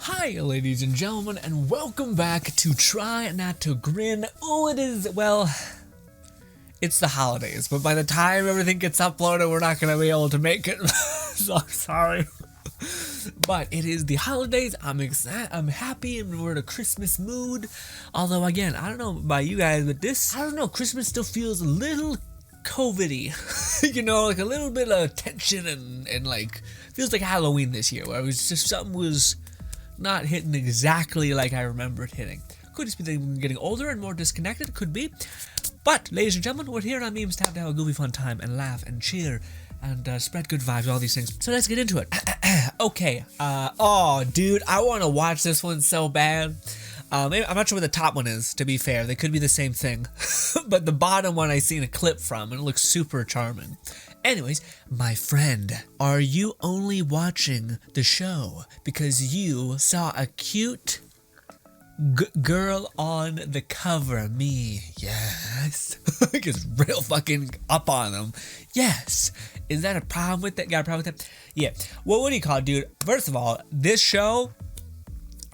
Hi, ladies and gentlemen, and welcome back to Try Not to Grin. Oh, it's the holidays, but by the time everything gets uploaded, we're not going to be able to make it. So I'm sorry. But it is the holidays. I'm excited. I'm happy, and we're in a Christmas mood. Although, again, I don't know about you guys, but Christmas still feels a little COVID-y. Like a little bit of tension and like, feels like Halloween this year, where it was just something was not hitting exactly like I remember it hitting. Could just be that I'm getting older and more disconnected, could be. But, ladies and gentlemen, we're here on Memes to have a goofy fun time and laugh and cheer and spread good vibes, all these things. So let's get into it. Okay, oh, dude, I want to watch this one so bad. I'm not sure what the top one is, to be fair. They could be the same thing. But the bottom one I seen a clip from, and it looks super charming. Anyways, my friend, are you only watching the show because you saw a cute girl on the cover? Me, yes. Just real fucking up on them. Yes. Is that a problem with that? Got a problem with that? Yeah. What do you call it, dude? First of all, this show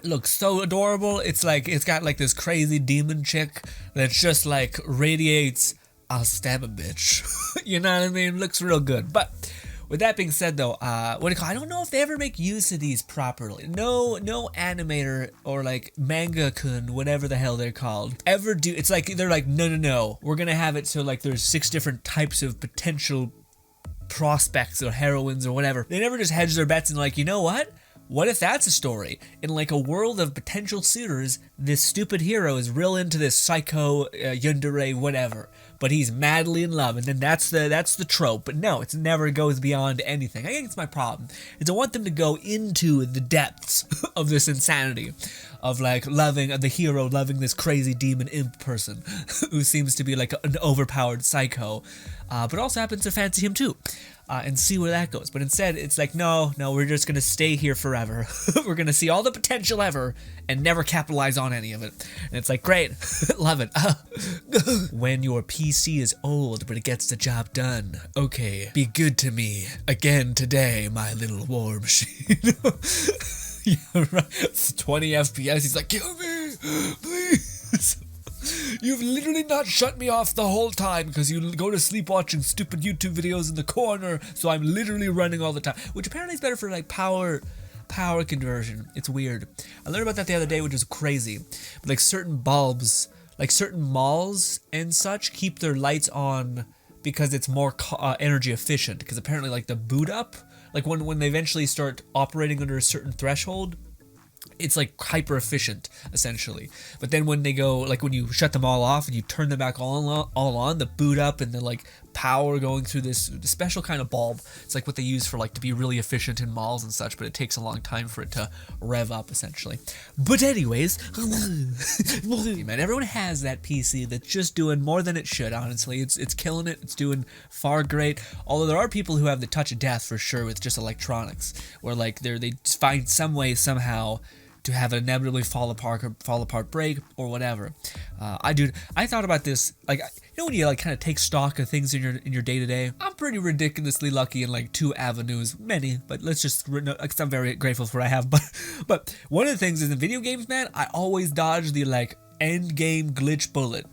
looks so adorable. It's got like this crazy demon chick that's just like radiates, I'll stab a bitch. You know what I mean? Looks real good. But with that being said, though, I don't know if they ever make use of these properly. No animator or like manga-kun, whatever the hell they're called, ever do. It's like they're like, no. We're gonna have it so like there's 6 different types of potential prospects or heroines or whatever. They never just hedge their bets and like, you know what? What if that's a story? In like a world of potential suitors, this stupid hero is real into this psycho yandere whatever, but he's madly in love, and then that's the trope. But no, it never goes beyond anything. I think it's my problem. Is I want them to go into the depths of this insanity, of like the hero loving this crazy demon imp person who seems to be like an overpowered psycho, but also happens to fancy him too. And see where that goes. But instead, it's like, no, we're just going to stay here forever. We're going to see all the potential ever and never capitalize on any of it. And it's like, great, love it. When your PC is old, but it gets the job done. Okay, be good to me again today, my little war machine. Yeah, right. It's 20 FPS. He's like, kill me, please. You've literally not shut me off the whole time because you go to sleep watching stupid YouTube videos in the corner, so I'm literally running all the time, which apparently is better for like power conversion. It's weird. I learned about that the other day, which is crazy. But like certain bulbs, like certain malls and such, keep their lights on because it's more energy efficient, because apparently like the boot up, like when they eventually start operating under a certain threshold, it's like hyper efficient essentially. But then when they go, like when you shut them all off and you turn them back all on, the boot up and the like power going through this special kind of bulb. It's like what they use for like to be really efficient in malls and such, but it takes a long time for it to rev up essentially. But anyways, man, everyone has that PC that's just doing more than it should. Honestly, it's killing it. It's doing far great. Although there are people who have the touch of death for sure with just electronics, where like they find some way somehow to have it inevitably fall apart, break, or whatever. I thought about this, like, when you like kind of take stock of things in your day-to-day. I'm pretty ridiculously lucky in like 2 avenues, many, but let's just, because I'm very grateful for what I have. But one of the things is in video games, man, I always dodge the like end game glitch bullet.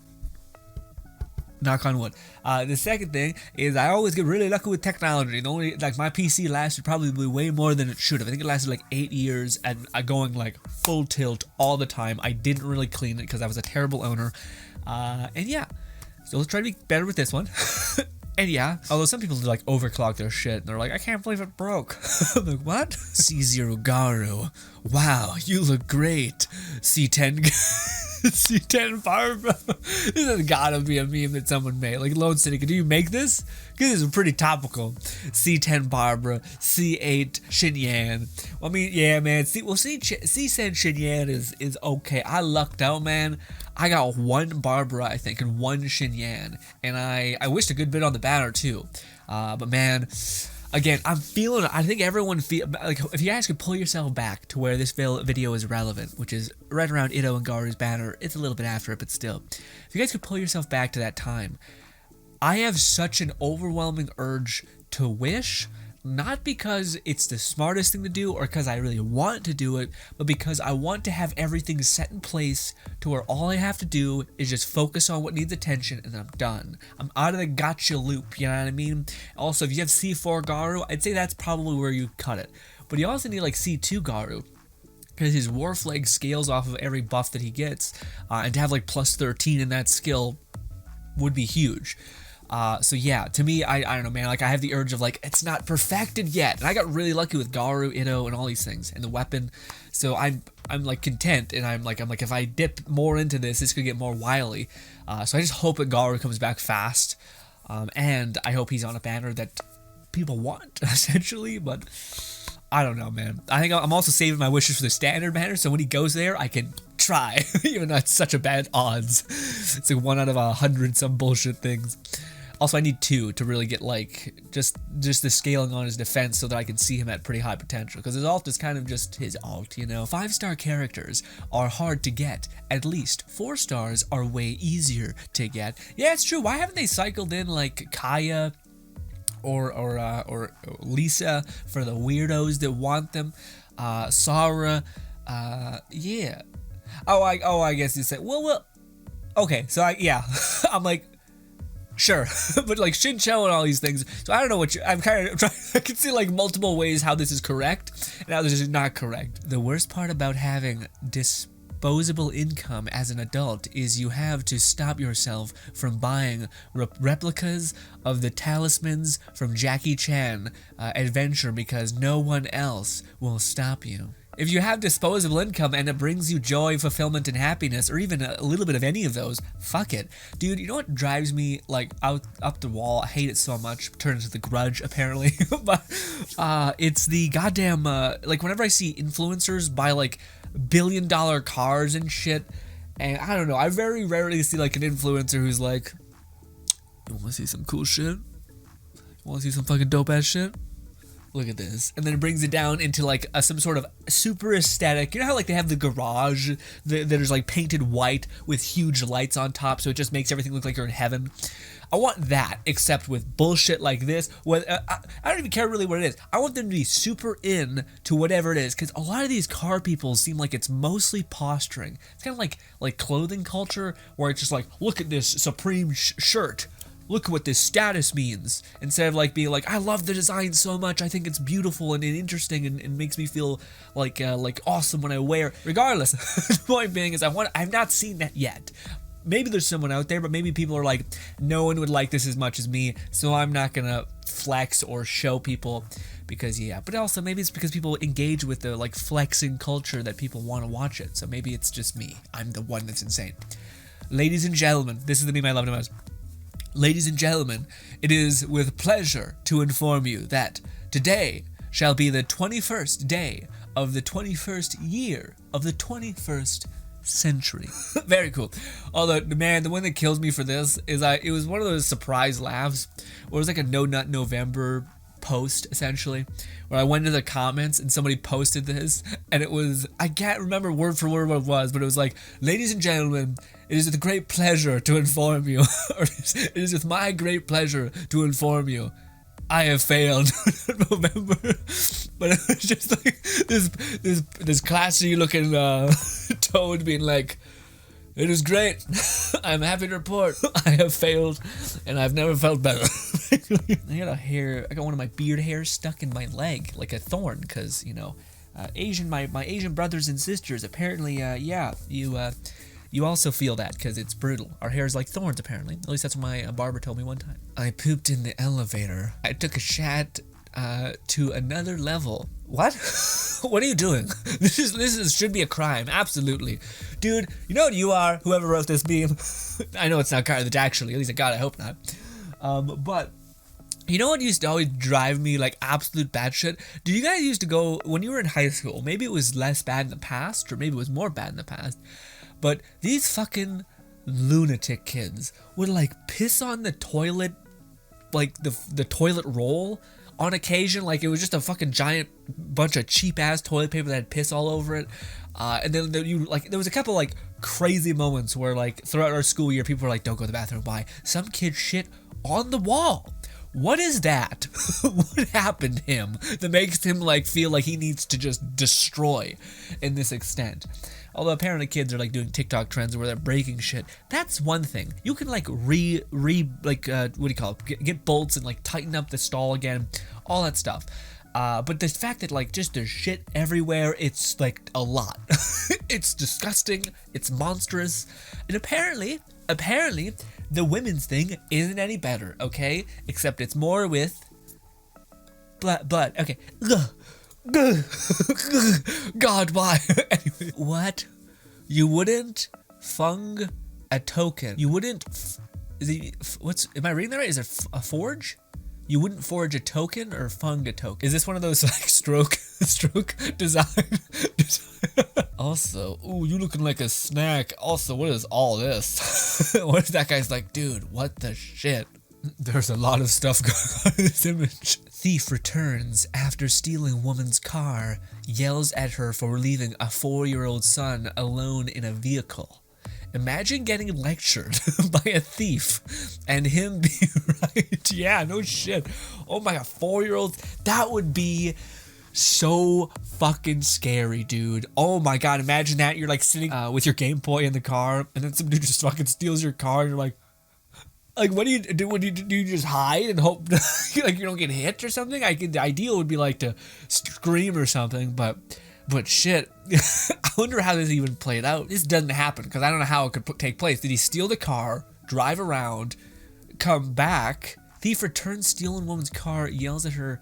Knock on wood. The second thing is I always get really lucky with technology. The only, like, my PC lasted probably way more than it should have. I think it lasted like 8 years and going like full tilt all the time. I didn't really clean it because I was a terrible owner. And yeah, so let's try to be better with this one. And yeah, although some people do like overclock their shit and they're like, I can't believe it broke. I'm like, what? C0 Garu. Wow, you look great. C10 C10 Barbara. This has gotta be a meme that someone made. Like, Lone City, do you make this? Because this is pretty topical. C10 Barbara, C8 Shinyan. Well, I mean, yeah, man. C10 Shinyan is okay. I lucked out, man. I got 1 Barbara, I think, and 1 Shinyan. And I wished a good bit on the banner, too. But, man, again, I think everyone like, if you guys could pull yourself back to where this video is relevant, which is right around Ito and Garu's banner. It's a little bit after it, but still. If you guys could pull yourself back to that time, I have such an overwhelming urge to wish not because it's the smartest thing to do or because I really want to do it, but because I want to have everything set in place to where all I have to do is just focus on what needs attention and then I'm done. I'm out of the gotcha loop, you know what I mean? Also, if you have C4 Garu, I'd say that's probably where you cut it. But you also need like C2 Garu, because his war flag scales off of every buff that he gets, and to have like plus 13 in that skill would be huge. So yeah, to me, I don't know, man, like I have the urge of like, it's not perfected yet, and I got really lucky with Garu, Itto, and all these things, and the weapon, so I'm like content, and I'm like if I dip more into this, it's gonna get more wily, so I just hope that Garu comes back fast, and I hope he's on a banner that people want, essentially, but I don't know, man. I think I'm also saving my wishes for the standard banner, so when he goes there, I can try, even though it's such a bad odds. It's like 1 out of 100 some bullshit things. Also, I need 2 to really get like just the scaling on his defense so that I can see him at pretty high potential, because his alt is kind of just his alt, you know. 5-star characters are hard to get. At least 4 stars are way easier to get. Yeah, it's true. Why haven't they cycled in like Kaya or Lisa for the weirdos that want them? Sarah, yeah. Oh, I guess you said, well, okay, so I'm like, sure, but like Shincho and all these things, so I don't know what I'm kind of trying, I can see like multiple ways how this is correct, and how this is not correct. The worst part about having disposable income as an adult is you have to stop yourself from buying replicas of the talismans from Jackie Chan Adventure, because no one else will stop you. If you have disposable income and it brings you joy, fulfillment, and happiness, or even a little bit of any of those, fuck it. Dude, you know what drives me like up the wall? I hate it so much. Turns into The Grudge, apparently. But it's the goddamn, like whenever I see influencers buy like billion-dollar cars and shit, and I don't know, I very rarely see like an influencer who's like, you wanna see some cool shit? You wanna see some fucking dope-ass shit? Look at this. And then it brings it down into like some sort of super aesthetic. You know how like they have the garage that is like painted white with huge lights on top, so it just makes everything look like you're in heaven? I want that, except with bullshit like this. I don't even care really what it is. I want them to be super in to whatever it is, because a lot of these car people seem like it's mostly posturing. It's kind of like clothing culture, where it's just like, look at this Supreme shirt. Look what this status means, instead of like being like, I love the design so much, I think it's beautiful and interesting and makes me feel like awesome when I wear it. Regardless, the point being is I've not seen that yet. Maybe there's someone out there, but maybe people are like, no one would like this as much as me, so I'm not gonna flex or show people, because yeah. But also maybe it's because people engage with the like flexing culture that people want to watch it, so maybe it's just me. I'm the one that's insane. Ladies and gentlemen, this is the meme I love the most. Ladies and gentlemen, it is with pleasure to inform you that today shall be the 21st day of the 21st year of the 21st century. Very cool. Although, man, the one that kills me for this is it was one of those surprise laughs where it was like a No Nut November post, essentially, where I went into the comments and somebody posted this, and it was, I can't remember word for word what it was, but it was like, ladies and gentlemen, it is with great pleasure to inform you, or it is with my great pleasure to inform you, I have failed November. But it was just like this classy looking toad being like, it is great. I'm happy to report I have failed, and I've never felt better. I got one of my beard hairs stuck in my leg like a thorn, because you know, my Asian brothers and sisters apparently, yeah, you also feel that because it's brutal. Our hair is like thorns, apparently. At least that's what my barber told me one time. I pooped in the elevator. I took a shat to another level. What? What are you doing? This should be a crime. Absolutely. Dude, you know what you are, whoever wrote this meme? I know it's not garbage, actually. At least I hope not. But you know what used to always drive me like absolute bad shit? Do you guys used to go, when you were in high school, maybe it was less bad in the past, or maybe it was more bad in the past, but these fucking lunatic kids would like piss on the toilet, like the toilet roll on occasion, like it was just a fucking giant bunch of cheap ass toilet paper that had piss all over it. And then there was a couple like crazy moments where like throughout our school year, people were like, don't go to the bathroom. Why? Some kid shit on the wall. What is that? What happened to him that makes him like feel like he needs to just destroy in this extent? Although apparently kids are like doing TikTok trends where they're breaking shit. That's one thing. You can like what do you call it? Get bolts and like tighten up the stall again, all that stuff. But the fact that like just there's shit everywhere, it's like a lot. It's disgusting. It's monstrous. And apparently the women's thing isn't any better, okay? Except it's more with blood. Okay. God, why? Anyway, what? You wouldn't fung a token. You wouldn't. Am I reading that right? Is it a forge? You wouldn't forge a token or fung a token. Is this one of those like stroke design? Also, ooh, you looking like a snack. Also, what is all this? What is that guy's like, dude, what the shit? There's a lot of stuff going on in this image. Thief returns after stealing woman's car, yells at her for leaving a 4-year-old son alone in a vehicle. Imagine getting lectured by a thief and him being right. Yeah, no shit. Oh my god, 4-year-olds. That would be so fucking scary, dude. Oh my god, imagine that. You're like sitting with your Game Boy in the car and then some dude just fucking steals your car and you're like, what do you do? Do you just hide and hope like you don't get hit or something? The ideal would be like to scream or something, but shit. I wonder how this even played out. This doesn't happen because I don't know how it could take place. Did he steal the car, drive around, come back? Thief returns stealing woman's car, yells at her.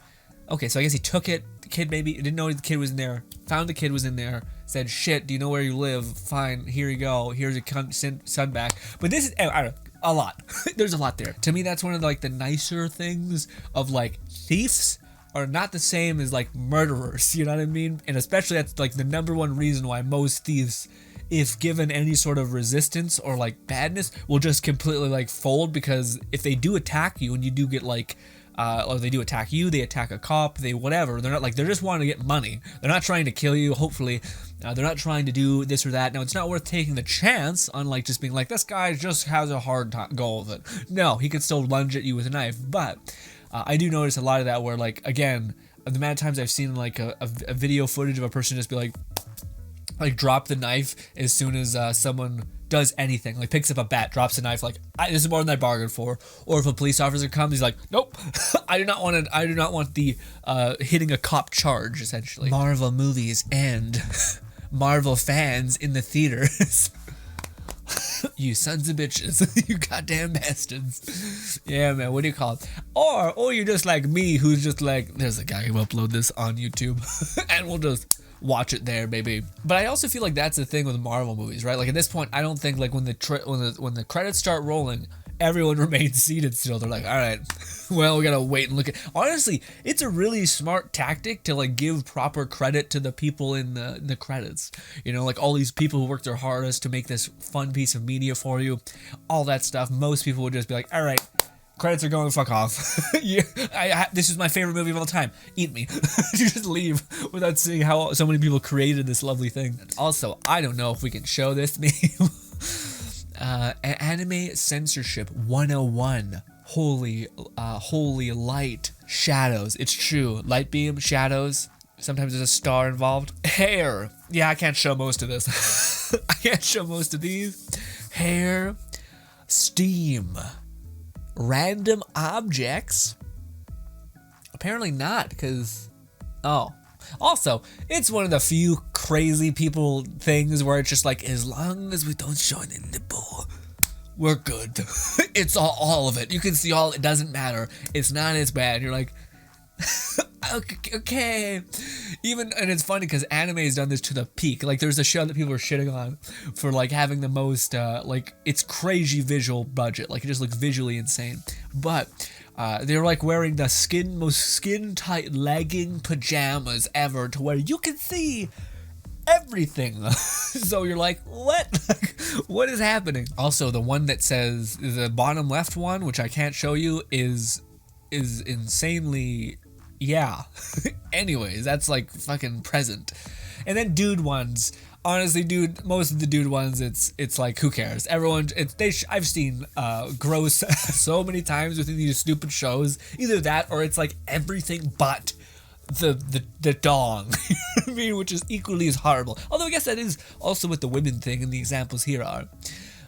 Okay, so I guess he took it. The kid maybe didn't know the kid was in there. Found the kid was in there. Said, shit, do you know where you live? Fine, here you go. Here's your son back. But this is, I don't know, a lot. There's a lot there. To me, that's one of the, like the nicer things of like thieves are not the same as like murderers, you know what I mean? And especially that's like the #1 reason why most thieves, if given any sort of resistance or like badness, will just completely like fold, because if they do attack you and you do get like or they do attack you, they attack a cop, they whatever, they're not like, they're just wanting to get money. They're not trying to kill you, hopefully. They're not trying to do this or that. Now, it's not worth taking the chance on like just being like, this guy just has a hard time go with it. No, he could still lunge at you with a knife. But I do notice a lot of that where like, again, the amount of times I've seen like a video footage of a person just be like drop the knife as soon as someone does anything, like picks up a bat, drops a knife, like this is more than I bargained for. Or if a police officer comes, he's like, nope, I do not want the hitting a cop charge, essentially. Marvel movies and Marvel fans in the theaters. You sons of bitches. You goddamn bastards. Yeah, man, what do you call it? Or you're just like me, who's just like, there's a guy who upload this on YouTube and we'll just watch it there, baby. But I also feel like that's the thing with Marvel movies, right? Like at this point, I don't think like when the credits start rolling, everyone remains seated still. They're like, all right, well, we gotta wait and look at. Honestly, it's a really smart tactic to like give proper credit to the people in the credits. You know, like all these people who worked their hardest to make this fun piece of media for you, all that stuff. Most people would just be like, all right, credits are going, fuck off. Yeah, this is my favorite movie of all time. Eat me. You just leave without seeing how so many people created this lovely thing. Also, I don't know if we can show this meme. Anime censorship 101. Holy light, shadows. It's true. Light beam, shadows. Sometimes there's a star involved. Hair. Yeah, I can't show most of this. I can't show most of these. Hair. Steam. Random objects. Apparently not, because also, it's one of the few crazy people things where it's just like, as long as we don't show any nipple, we're good. It's all of it. You can see all, it doesn't matter. It's not as bad. You're like, okay. Even, and it's funny because anime has done this to the peak. Like there's a show that people are shitting on for like having the most, like it's crazy visual budget. Like it just looks visually insane. But they're like wearing the most skin tight legging pajamas ever, to where you can see everything. So you're like, what? What is happening? Also, the one that says, the bottom left one, which I can't show you, is insanely, yeah. Anyways, that's like fucking present. And then dude ones. Honestly, dude, most of the dude ones, it's like, who cares? Everyone, I've seen gross so many times within these stupid shows. Either that or it's like everything but the dong. You know what I mean? Which is equally as horrible. Although I guess that is also what the women thing and the examples here are.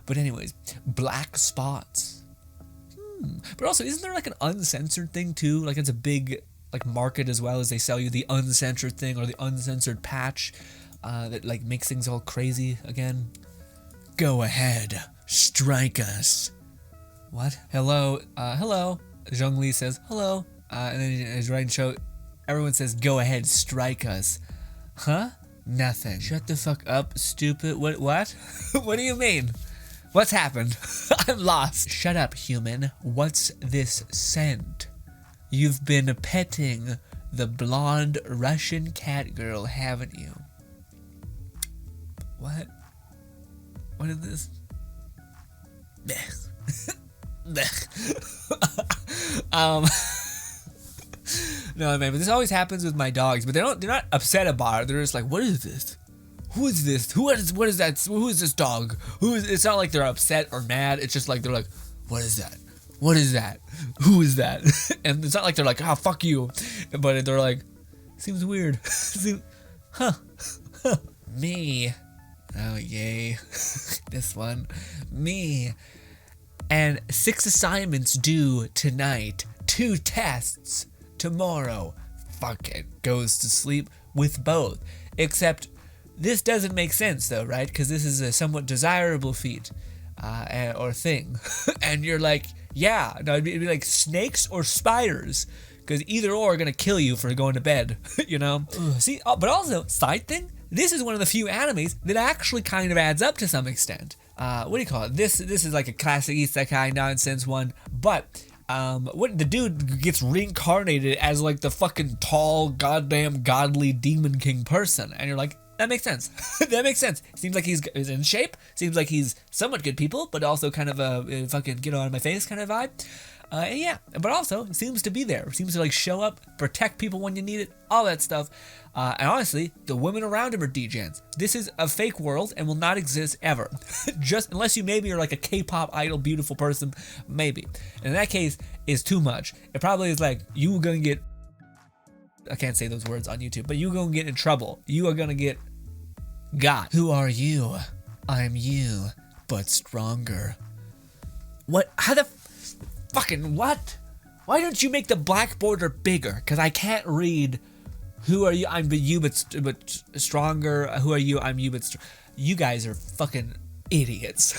But anyways, black spots. But also, isn't there like an uncensored thing too? Like it's a big like market as well, as they sell you the uncensored thing or the uncensored patch that like makes things all crazy again. Go ahead, strike us. What? Hello, hello. Zhongli says hello, and then his right show, everyone says go ahead, strike us. Huh? Nothing. Shut the fuck up, stupid. What? What do you mean? What's happened? I'm lost. Shut up, human. What's this scent? You've been petting the blonde Russian cat girl, haven't you? What? What is this? No, man, but this always happens with my dogs, but they're not upset about it. They're just like, what is this? Who is this? What is that? Who is this dog? It's not like they're upset or mad. It's just like they're like, what is that? What is that? Who is that? And it's not like they're like, oh, fuck you. But they're like, seems weird. Huh. Me. Oh, yay. This one. Me. And 6 assignments due tonight. 2 tests tomorrow. Fuck it. Goes to sleep with both. Except this doesn't make sense though, right? Because this is a somewhat desirable feat or thing. And you're like, yeah, no, it'd be like snakes or spiders. Because either or are going to kill you for going to bed, you know? See, but also, side thing, this is one of the few animes that actually kind of adds up to some extent. What do you call it? This is like a classic isekai nonsense one, but what the dude gets reincarnated as like the fucking tall, goddamn godly demon king person, and you're like, that makes sense. That makes sense. Seems like he's in shape. Seems like he's somewhat good people, but also kind of a fucking get out of my face kind of vibe. And yeah, but also seems to be there. Seems to like show up, protect people when you need it, all that stuff. And honestly, the women around him are degens. This is a fake world and will not exist ever. Just unless you maybe are like a K-pop idol, beautiful person, maybe. And in that case, it's too much. It probably is like you gonna get. I can't say those words on YouTube, but you gonna get in trouble. You are gonna get got. Who are you? I'm you, but stronger. What? How the fucking what? Why don't you make the black border bigger? Because I can't read. Who are you? I'm you, but stronger. Who are you? I'm you, but you guys are fucking idiots.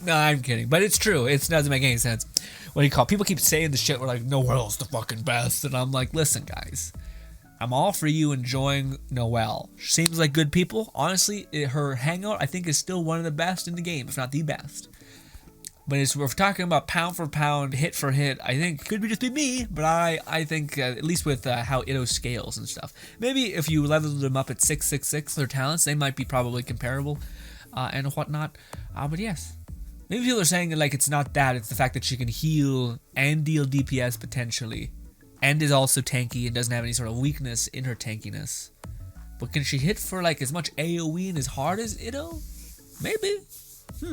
No, I'm kidding, but it's true. It doesn't make any sense. What do you call it? People keep saying the shit. We're like, Noel's the fucking best, and I'm like, listen, guys. I'm all for you enjoying Noelle. She seems like good people. Honestly, her hangout, I think, is still one of the best in the game, if not the best. But we're talking about pound for pound, hit for hit. I think it could be just be me, but I think at least with how Itto scales and stuff. Maybe if you leveled them up at 666, their talents, they might be probably comparable and whatnot. But yes. Maybe people are saying like it's not that, it's the fact that she can heal and deal DPS potentially. And is also tanky and doesn't have any sort of weakness in her tankiness. But can she hit for like as much AoE and as hard as Itto? Maybe.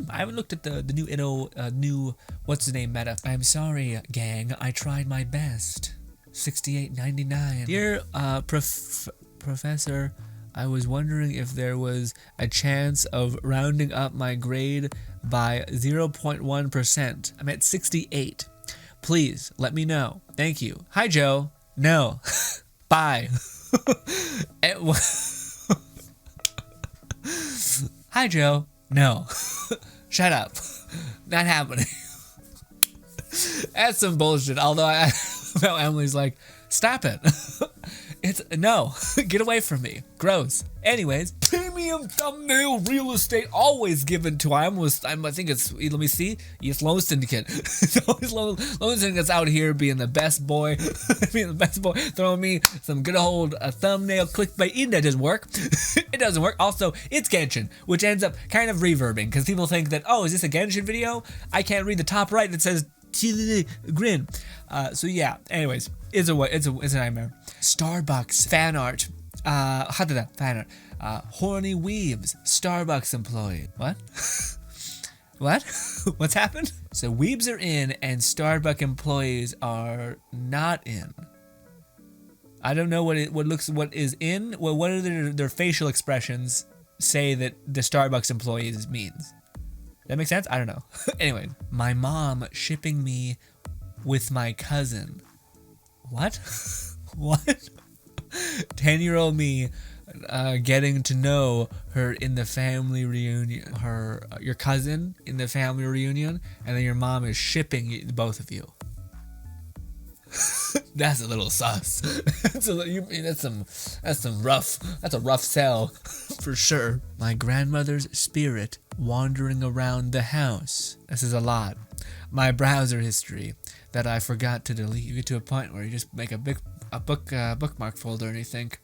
I haven't looked at the new Itto, new, what's the name meta. I'm sorry, gang, I tried my best. 68.99. Dear Professor, I was wondering if there was a chance of rounding up my grade by 0.1%. I'm at 68. Please, let me know. Thank you. Hi, Joe. No. Bye. Hi, Joe. No. Shut up. Not happening. That's some bullshit. Although Emily's like, stop it. It's no. Get away from me. Gross. Anyways, premium thumbnail real estate always given to I think it's, let me see. Yes, Loan Syndicate. It's always Loan Syndicate's out here being the best boy. Throwing me some good old thumbnail clickbait. That doesn't work. It doesn't work. Also, it's Genshin, which ends up kind of reverbing because people think that, oh, is this a Genshin video? I can't read the top right that says GRINN. So yeah, anyways, it's a nightmare. Starbucks fan art. How did that banner? Horny weebs, Starbucks employee. What? What? What's happened? So weebs are in and Starbucks employees are not in. I don't know what is in. Well, what are their facial expressions say that the Starbucks employees means? That makes sense? I don't know. Anyway, my mom shipping me with my cousin. What? What? 10-year-old me getting to know her in the family reunion. Your cousin in the family reunion, and then your mom is shipping both of you. That's a little sus. That's a rough sell for sure. My grandmother's spirit wandering around the house. This is a lot. My browser history that I forgot to delete. You get to a point where you just make a bookmark folder and you think,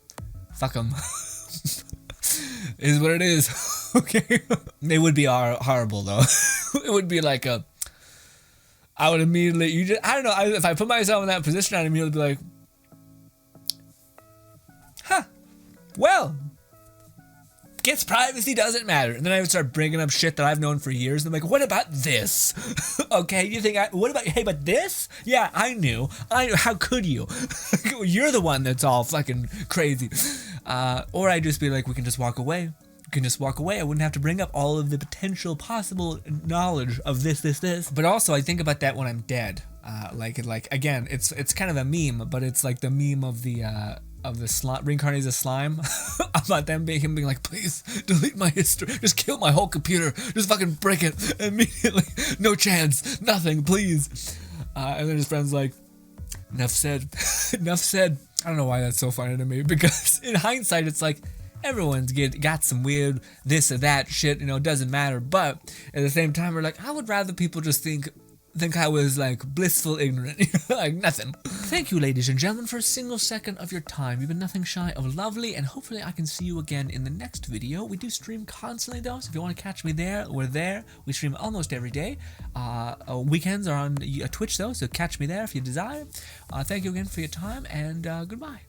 fuck them. Is what it is. Okay. It would be horrible though. It would be like I would immediately, I don't know, if I put myself in that position, I'd immediately be like, huh, well, guess privacy doesn't matter. And then I would start bringing up shit that I've known for years. And I'm like, what about this? Okay, you think, hey, but this? Yeah, I knew. How could you? You're the one that's all fucking crazy. Or I'd just be like, we can just walk away. I wouldn't have to bring up all of the potential possible knowledge of this. But also, I think about that when I'm dead. Like again, it's kind of a meme, but it's like the meme of the slime, reincarnated as a slime. About him being like, please delete my history, just kill my whole computer, just fucking break it immediately. No chance, nothing, please. And then his friend's like, enough said. Enough said. I don't know why that's so funny to me, because in hindsight, it's like, everyone's got some weird this or that shit, it doesn't matter. But at the same time, we're like, I would rather people just think I was like blissful ignorant, like nothing. Thank you, ladies and gentlemen, for a single second of your time. You've been nothing shy of lovely, and hopefully I can see you again in the next video. We do stream constantly though, so if you want to catch me there, we're there. We stream almost every day. Weekends are on Twitch though, so catch me there if you desire. Thank you again for your time, and goodbye.